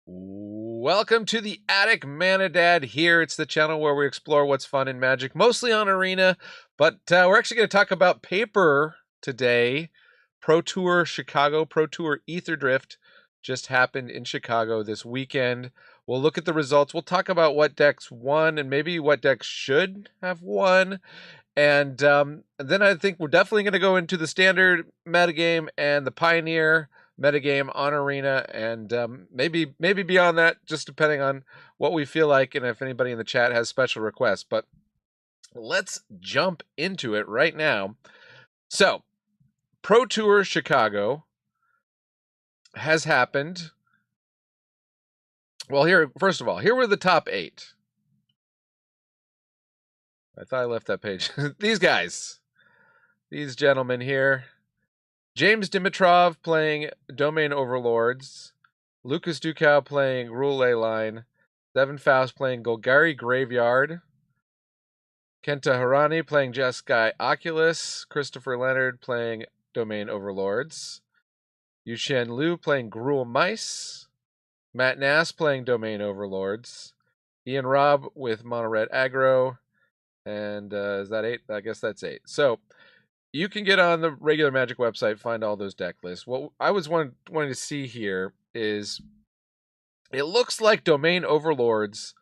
Welcome to the Attic Manadad here. It's the channel where we explore what's fun in Magic, mostly on Arena, but we're actually going to talk about paper today. Pro Tour Chicago, Pro Tour Aetherdrift just happened in Chicago this weekend. We'll look at the results. We'll talk about what decks won and maybe what decks should have won. And then I think we're definitely going to go into the standard metagame and the Pioneer metagame on Arena, and maybe beyond that, just depending on what we feel like and if anybody in the chat has special requests. But let's jump into it right now. So, Pro Tour Chicago has happened. Well, first of all, here were the top 8. I thought I left that page. These guys. These gentlemen here. James Dimitrov playing Domain Overlords. Lucas Dukow playing Rule Leyline. Devin Faust playing Golgari Graveyard. Kenta Harani playing Jeskai Oculus. Christopher Leonard playing Domain Overlords. Yuchen Liu playing Gruul Mice. Matt Nass playing Domain Overlords. Ian Robb with Mono Red Aggro. And is that 8? I guess that's 8. So you can get on the regular Magic website, find all those deck lists. What I was wanting to see here is it looks like Domain Overlords,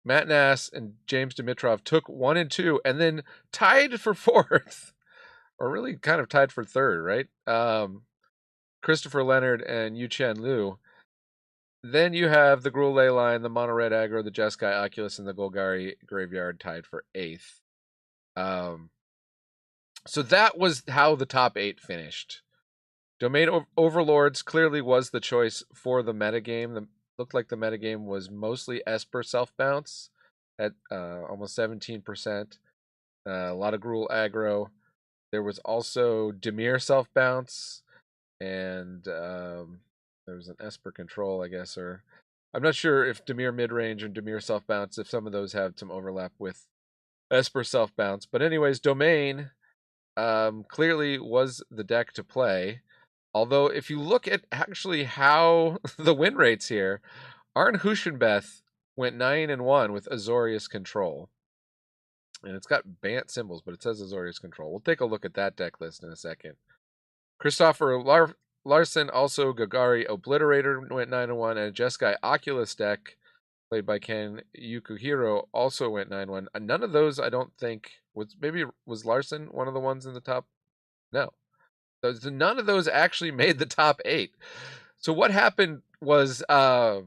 Matt Nass and James Dimitrov took 1 and 2 and then tied for 4th, or really kind of tied for 3rd, right? Christopher Leonard and Yuchen Liu. Then you have the Gruul Leyline, the Mono Red Aggro, the Jeskai Oculus, and the Golgari Graveyard tied for 8th. So that was how the top 8 finished. Domain Overlords clearly was the choice for the metagame. Looked like the metagame was mostly Esper self-bounce at almost 17%. A lot of Gruul aggro. There was also Dimir self-bounce, and there was an Esper control, I guess, or I'm not sure if Dimir mid-range and Dimir self-bounce, if some of those have some overlap with Esper self-bounce. But anyways, Domain clearly was the deck to play. Although, if you look at actually how the win rates here, Arn Huschenbeth went 9-1 with Azorius Control. And it's got Bant symbols, but it says Azorius Control. We'll take a look at that deck list in a second. Christopher Larson, also Golgari Obliterator, went 9-1, and a Jeskai Oculus deck, played by Ken Yukuhiro, also went 9-1. None of those, I don't think, was Larson one of the ones in the top? No. None of those actually made the top 8. So what happened was there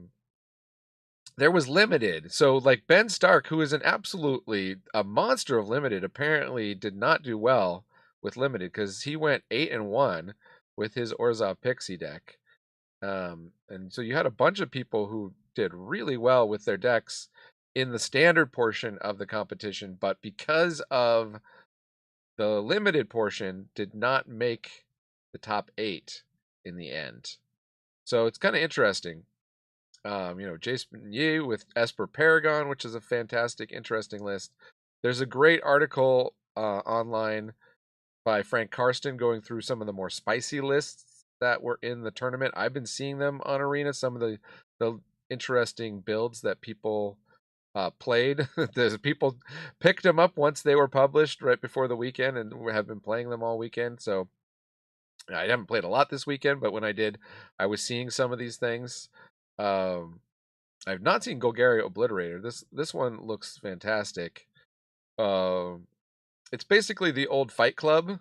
was limited. So like Ben Stark, who is a monster of limited, apparently did not do well with limited because he went 8-1 with his Orzhov Pixie deck. And so you had a bunch of people who did really well with their decks in the standard portion of the competition, but because of the limited portion, did not make the top 8 in the end. So it's kind of interesting. Jason Yi with Esper Paragon, which is a fantastic, interesting list. There's a great article online by Frank Karsten going through some of the more spicy lists that were in the tournament. I've been seeing them on Arena, some of the interesting builds that people played. There's people picked them up once they were published right before the weekend and have been playing them all weekend. So I haven't played a lot this weekend, but when I did, I was seeing some of these things. I've not seen Golgari Obliterator. This one looks fantastic. It's basically the old Fight Club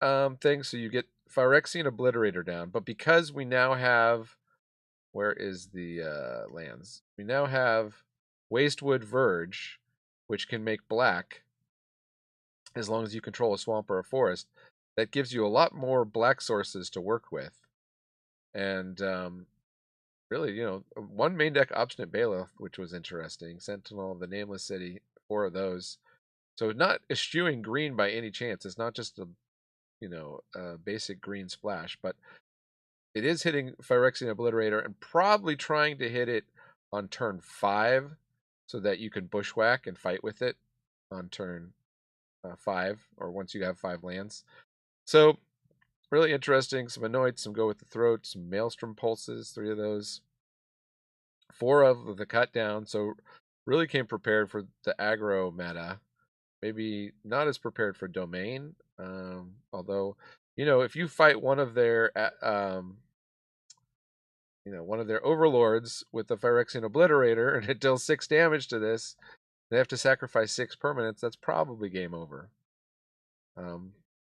thing. So you get Phyrexian Obliterator down, but because we now have, where is the lands? We now have Wastewood Verge, which can make black as long as you control a swamp or a forest. That gives you a lot more black sources to work with. And really, one main deck Obstinate Bailiff, which was interesting. Sentinel, the Nameless City, 4 of those. So not eschewing green by any chance. It's not just a basic green splash, but it is hitting Phyrexian Obliterator and probably trying to hit it on turn 5 so that you can bushwhack and fight with it on turn 5, or once you have 5 lands. So really interesting. Some Anoint, some Go with the Throat, some Maelstrom Pulses, 3 of those. 4 of the cut down, so really came prepared for the aggro meta. Maybe not as prepared for domain, although, if you fight one of their one of their overlords with the Phyrexian Obliterator and it deals 6 damage to this, they have to sacrifice 6 permanents, that's probably game over.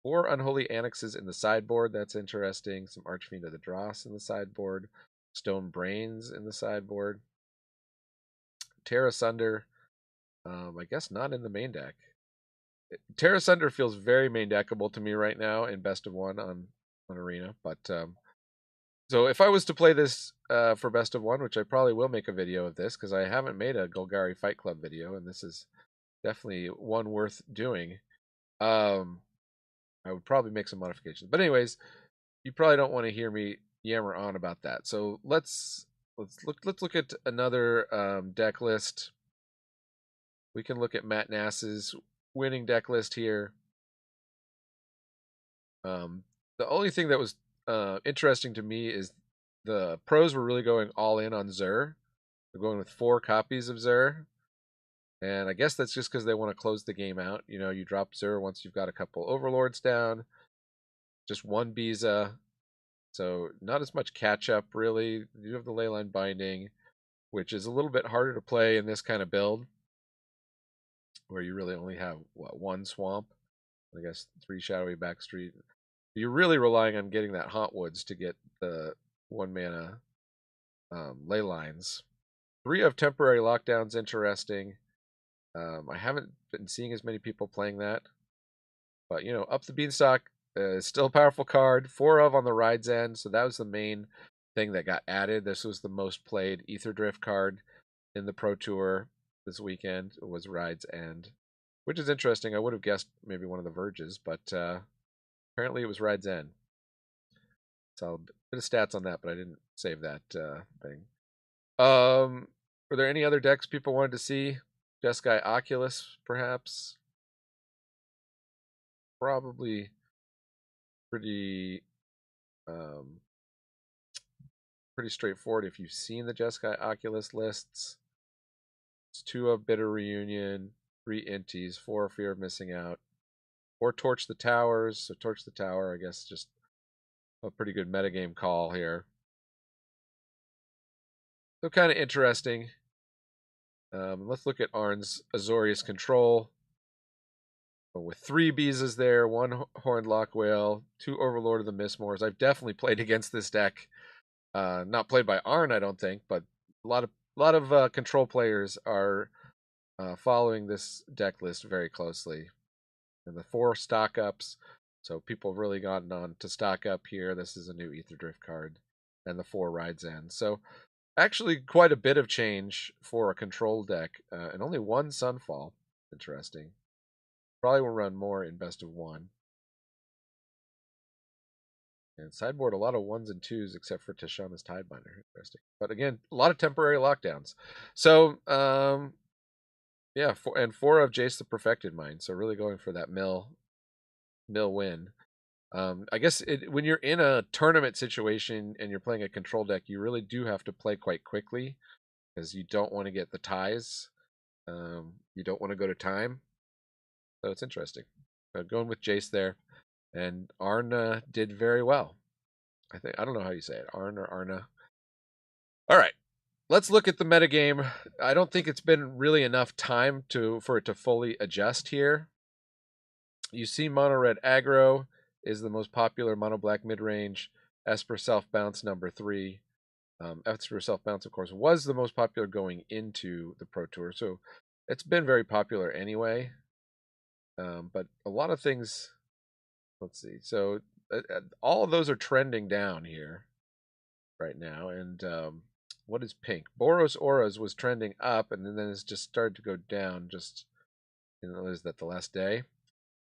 4 Unholy Annexes in the sideboard, that's interesting. Some Archfiend of the Dross in the sideboard. Stone Brains in the sideboard. Terra Sunder, I guess not in the main deck. Terra Sunder feels very main deckable to me right now in best of 1 on Arena, but so if I was to play this for best of 1, which I probably will make a video of this because I haven't made a Golgari Fight Club video, and this is definitely one worth doing. I would probably make some modifications, but anyways, you probably don't want to hear me yammer on about that. So let's look at another deck list. We can look at Matt Nass's winning deck list here. The only thing that was interesting to me is the pros were really going all in on Zur. They're going with 4 copies of Zur. And I guess that's just because they want to close the game out. You drop Zur once you've got a couple Overlords down. Just 1 Biza. So not as much catch-up, really. You have the Leyline Binding, which is a little bit harder to play in this kind of build, where you really only have, 1 Swamp. I guess 3 Shadowy Backstreet. You're really relying on getting that Haunt Woods to get the 1-mana ley lines. 3 of Temporary Lockdown's interesting. I haven't been seeing as many people playing that. But, Up the Beanstalk is still a powerful card. 4 of on the Ride's End, so that was the main thing that got added. This was the most played Aetherdrift card in the Pro Tour this weekend. It was Ride's End, which is interesting. I would have guessed maybe one of the Verges, but apparently it was Ride's End. So a bit of stats on that, but I didn't save that thing. Were there any other decks people wanted to see? Jeskai Oculus, perhaps? Probably pretty straightforward if you've seen the Jeskai Oculus lists. It's 2 of Bitter Reunion, 3 Inties, 4 Fear of Missing Out, or Torch the Towers. So Torch the Tower, I guess, just a pretty good metagame call here. So kind of interesting. Let's look at Arn's Azorius Control. With 3 Beezas there, 1 Horned Lockwhale, 2 Overlord of the Mistmoors. I've definitely played against this deck. Not played by Arn, I don't think, but a lot of control players are following this deck list very closely. And the 4 stock ups, so people have really gotten on to stock up here. This is a new Aetherdrift card, and the 4 Ride's End. So actually quite a bit of change for a control deck, and only 1 Sunfall. Interesting. Probably will run more in best of 1. And sideboard, a lot of 1s and 2s except for Tishana's Tidebinder. Interesting. But again, a lot of temporary lockdowns. So, yeah, 4 of Jace the Perfected Mind. So really going for that mill win. I guess when you're in a tournament situation and you're playing a control deck, you really do have to play quite quickly because you don't want to get the ties. You don't want to go to time. So it's interesting. Going with Jace there. And Arna did very well. I don't know how you say it. Arn or Arna. All right. Let's look at the metagame. I don't think it's been really enough time for it to fully adjust here. You see mono red aggro is the most popular mono black mid-range. Esper self bounce number 3. Esper self bounce, of course, was the most popular going into the Pro Tour. So it's been very popular anyway. But a lot of things, let's see. So all of those are trending down here right now. And what is pink? Boros Auras was trending up, and then it's just started to go down. Just, is that the last day?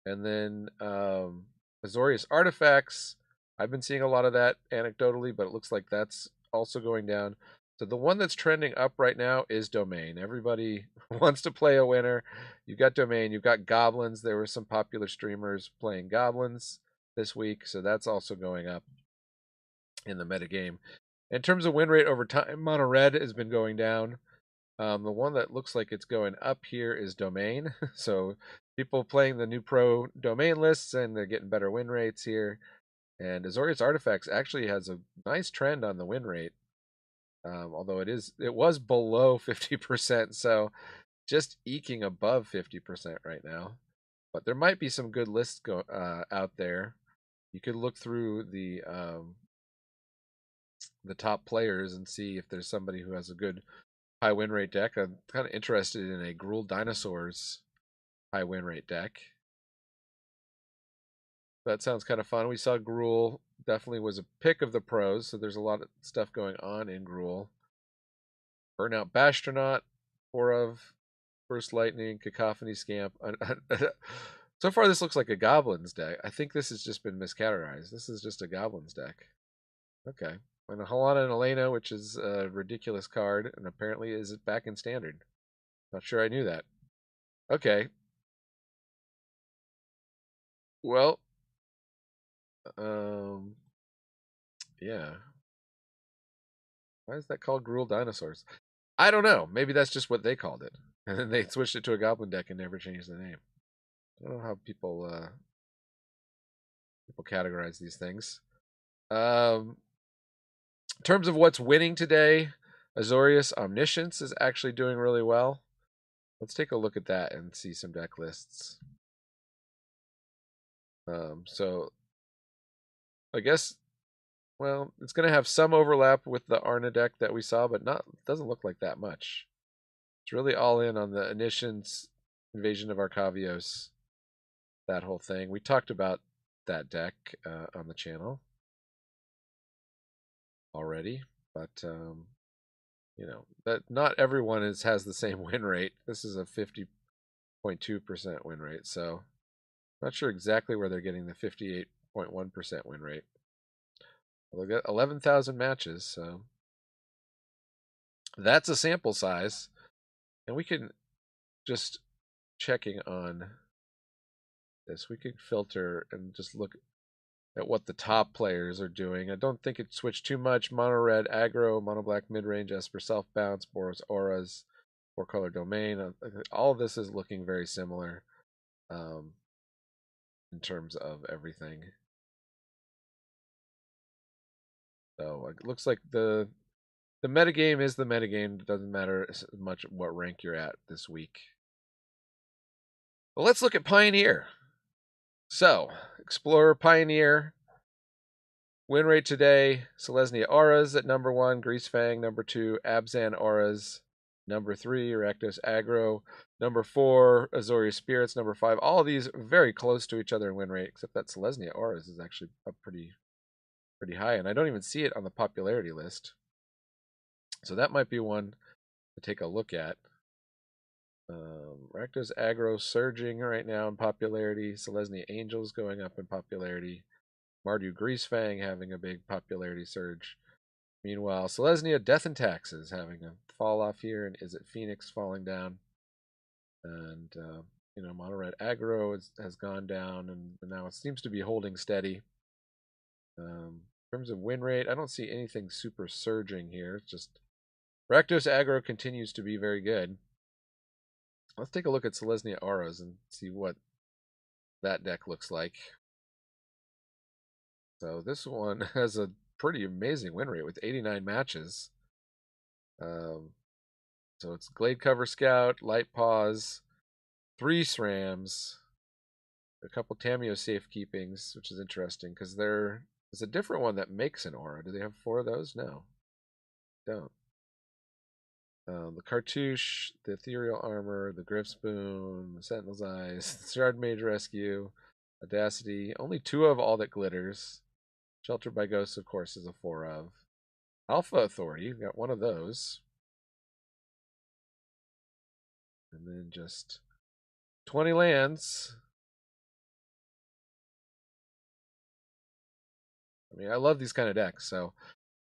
And then Azorius Artifacts. I've been seeing a lot of that anecdotally, but it looks like that's also going down. So the one that's trending up right now is Domain. Everybody wants to play a winner. You've got Domain. You've got Goblins. There were some popular streamers playing Goblins this week, so that's also going up in the metagame. In terms of win rate over time, mono red has been going down. The one that looks like it's going up here is domain. So people playing the new pro domain lists and they're getting better win rates here. And Azorius Artifacts actually has a nice trend on the win rate, although it was below 50%, so just eking above 50% right now. But there might be some good lists out there. You could look through the top players and see if there's somebody who has a good high win rate deck. I'm kind of interested in a Gruul Dinosaurs high win rate deck. That sounds kind of fun. We saw Gruul definitely was a pick of the pros, so there's a lot of stuff going on in Gruul. Burnout Bastronaut, Horov, Burst Lightning, Cacophony Scamp. So far, this looks like a Goblins deck. I think this has just been miscategorized. This is just a Goblins deck. Okay. And a Halana and Elena, which is a ridiculous card, and apparently is back in Standard. Not sure I knew that. Okay. Well, yeah. Why is that called Gruul Dinosaurs? I don't know. Maybe that's just what they called it. And then they switched it to a Goblin deck and never changed the name. I don't know how people categorize these things. In terms of what's winning today, Azorius Omniscience is actually doing really well. Let's take a look at that and see some deck lists. So I guess, well, it's going to have some overlap with the Arna deck that we saw, but doesn't look like that much. It's really all in on the Omniscience, Invasion of Arcavios, that whole thing. We talked about that deck on the channel already, but you know, that not everyone has the same win rate. This is a 50.2% win rate, so not sure exactly where they're getting the 58.1% win rate. They'll get 11,000 matches, so that's a sample size. And we can just checking on this. We can filter and just look at what the top players are doing. I don't think it switched too much. Mono red aggro, mono black mid range, Esper self bounce, Boros auras, 4-color domain. All of this is looking very similar in terms of everything. So it looks like the metagame is the metagame. It doesn't matter as much what rank you're at this week. Well, let's look at Pioneer. So, Explorer, Pioneer. Win rate today, Selesnya Auras at number 1, Greasefang number 2, Abzan Auras number 3, Rakdos Aggro number 4, Azorius Spirits number 5. All of these very close to each other in win rate, except that Selesnya Auras is actually up pretty high, and I don't even see it on the popularity list. So that might be one to take a look at. Rakdos Aggro surging right now in popularity. Selesnya Angels going up in popularity. Mardu Greasefang having a big popularity surge. Meanwhile, Selesnya Death and Taxes having a fall off here, and Is It Phoenix falling down. And, you know, Mono Red Aggro has gone down, and now it seems to be holding steady. In terms of win rate, I don't see anything super surging here. It's just Rakdos Aggro continues to be very good. Let's take a look at Selesnya Auras and see what that deck looks like. So this one has a pretty amazing win rate with 89 matches. So it's Glade Cover Scout, Light Paws, 3 SRAMs, a couple Tameo Safekeepings, which is interesting because there's a different one that makes an aura. Do they have 4 of those? No, don't. The Cartouche, the Ethereal Armor, the Griff Spoon, the Sentinel's Eyes, the Shard Mage Rescue, Audacity. Only 2 of All That Glitters. Sheltered by Ghosts, of course, is a 4 of. Alpha Authority, got 1 of those. And then just 20 lands. I mean, I love these kind of decks, so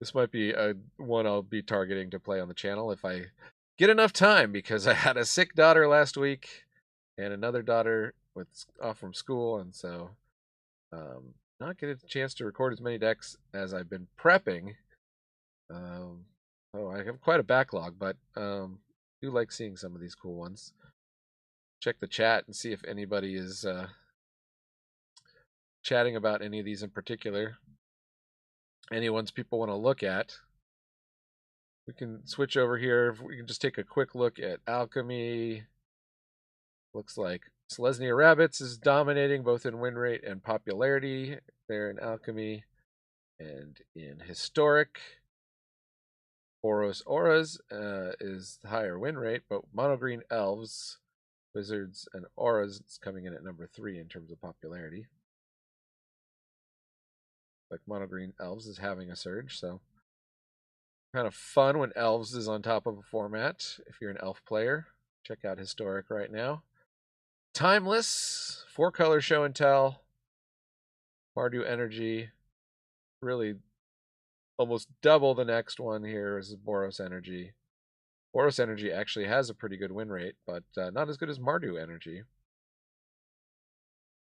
this might be one I'll be targeting to play on the channel if I get enough time, because I had a sick daughter last week and another daughter off from school, and so not get a chance to record as many decks as I've been prepping. I have quite a backlog, but do like seeing some of these cool ones. Check the chat and see if anybody is chatting about any of these in particular. Any ones people want to look at. We can switch over here. We can just take a quick look at Alchemy. Looks like Selesnya Rabbits is dominating both in win rate and popularity there in Alchemy. And in Historic, Boros Auras is the higher win rate, but Mono Green Elves, Wizards, and Auras is coming in at number 3 in terms of popularity. Like Mono Green Elves is having a surge, so kind of fun when Elves is on top of a format. If you're an Elf player, check out Historic right now. Timeless, 4-color show and tell, Mardu Energy, really almost double the next one here is Boros Energy. Boros Energy actually has a pretty good win rate, but not as good as Mardu Energy.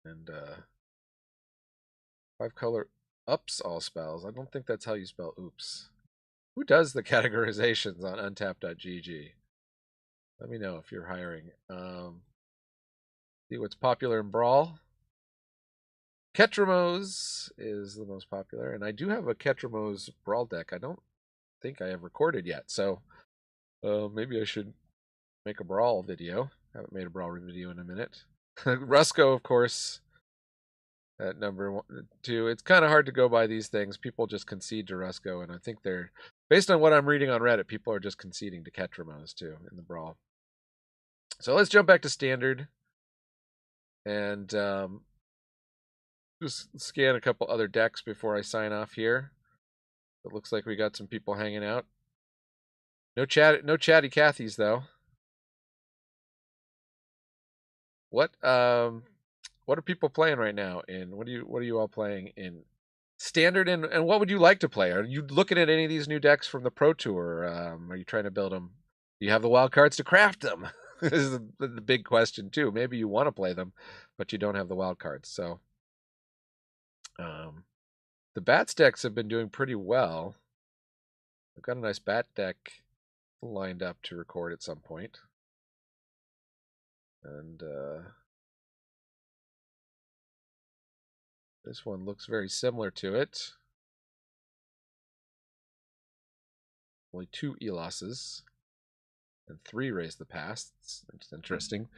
And 5-color ups all spells. I don't think that's how you spell oops. Who does the categorizations on untap.gg? Let me know if you're hiring. See what's popular in Brawl. Ketramos is the most popular, and I do have a Ketramos Brawl deck. I don't think I have recorded yet, so maybe I should make a Brawl video. Haven't made a Brawl video in a minute. Rusko, of course, at number 2. It's kind of hard to go by these things. People just concede to Rusko, and I think they're, based on what I'm reading on Reddit, people are just conceding to Ketramos too in the Brawl. So let's jump back to Standard and just scan a couple other decks before I sign off here. It looks like we got some people hanging out. No chatty Cathys though. What are people playing right now? And what are you all playing in Standard? And what would you like to play? Are you looking at any of these new decks from the Pro Tour? Are you trying to build them? Do you have the wild cards to craft them? This is the big question too. Maybe you want to play them, but you don't have the wild cards. So the Bats decks have been doing pretty well. I've got a nice Bat deck lined up to record at some point. And this one looks very similar to it. Only 2 Eloses and 3 Raise the Past. It's interesting.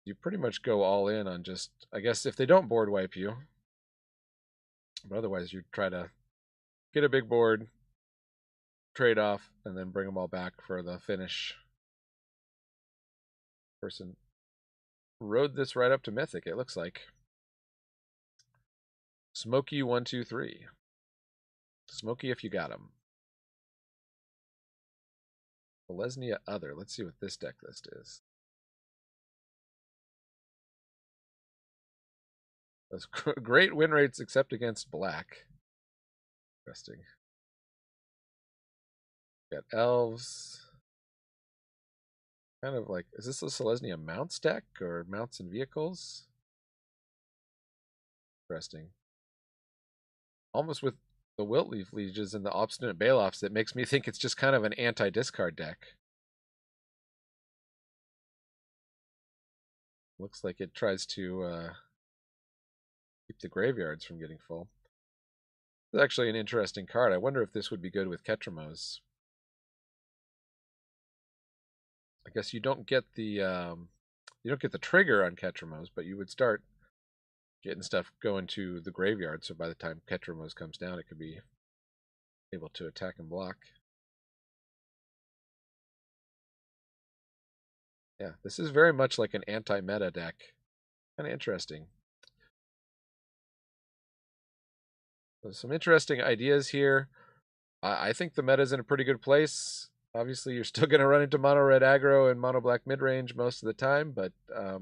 You pretty much go all in on just, I guess, if they don't board wipe you. But otherwise, you try to get a big board, trade off, and then bring them all back for the finish. Person rode this right up to Mythic, it looks like. Smokey123. Smokey if you got him. Selesnya Other. Let's see what this deck list is. Those great win rates except against black. Interesting. Got elves. Kind of like, is this a Selesnya mounts deck or mounts and vehicles? Interesting. Almost with the Wiltleaf Lieges and the Obstinate Bailoffs, it makes me think it's just kind of an anti-discard deck. Looks like it tries to keep the graveyards from getting full. It's actually an interesting card. I wonder if this would be good with Ketramos. I guess you don't get the trigger on Ketramos, but you would start getting stuff going to the graveyard. So by the time Ketramos comes down, it could be able to attack and block. Yeah, this is very much like an anti-meta deck. Kind of interesting. So some interesting ideas here. I think the meta's in a pretty good place. Obviously, you're still going to run into mono red aggro and mono black mid range most of the time, but a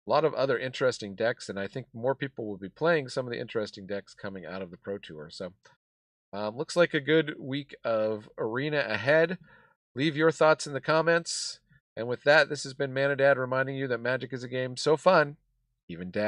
lot of other interesting decks, and I think more people will be playing some of the interesting decks coming out of the Pro Tour. So looks like a good week of Arena ahead. Leave your thoughts in the comments. And with that, this has been Manadad reminding you that Magic is a game so fun, even Dad